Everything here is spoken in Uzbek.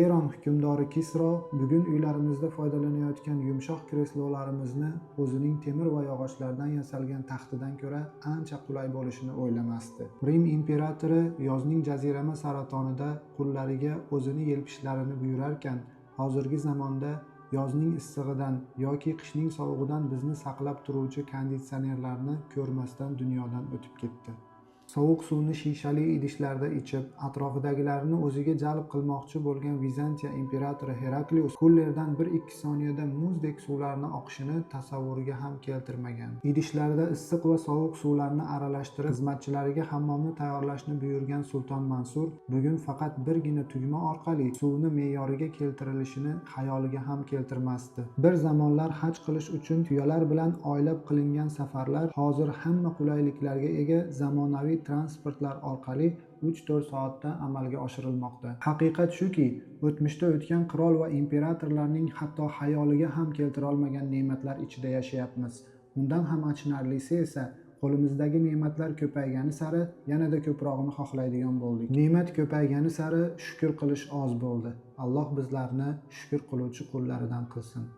Eron hukmdori Kisro bugun uylarimizda foydalanayotgan yumshoq kreslolarimizni o'zining temir va yog'ochlardan yasalgan taxtidan ko'ra ancha qulay bo'lishini o'ylamasdi. Rim imperatori yozning jazirama saratonida qullariga o'zini yelpishlarini buyurarkan, hozirgi zamonda yozning issig'idan yoki qishning sovug'idan bizni saqlab turuvchi konditsionerlarni ko'rmasdan dunyodan o'tib ketdi. Sovuq suvni shishali idishlarda ichib, atrofidagilarni o'ziga jalb qilmoqchi bo'lgan Vizantiya imperatori Heraklius kullerdan 1-2 soniyada muzdek suvlarni oqishini tasavvuriga ham keltirmagan. Idishlarda issiq va sovuq suvlarni aralashtirib, xizmatchilariga hammomni tayyorlashni buyurgan sulton Mansur bugun faqat birgina tugma orqali suvni me'yoriga keltirilishini xayoliga ham keltirmasdi. Bir zamonlar haj qilish uchun tuyalar bilan oylab qilingan safarlar hozir hamma qulayliklarga ega zamonaviy transportlar orqali 3-4 soatda amalga oshirilmoqda. Haqiqat shuki, o'tmishda o'tgan qirol va imperatorlarning hatto xayoliga ham keltira olmagan ne'matlar ichida yashayapmiz. Undan ham achinarlisi esa qo'limizdagi ne'matlar ko'paygani sari yanada ko'prog'ini xohlaydigan bo'ldik. Ne'mat ko'paygani sari shukr qilish oz bo'ldi. Alloh bizlarni shukr qiluvchi qullaridan qilsin.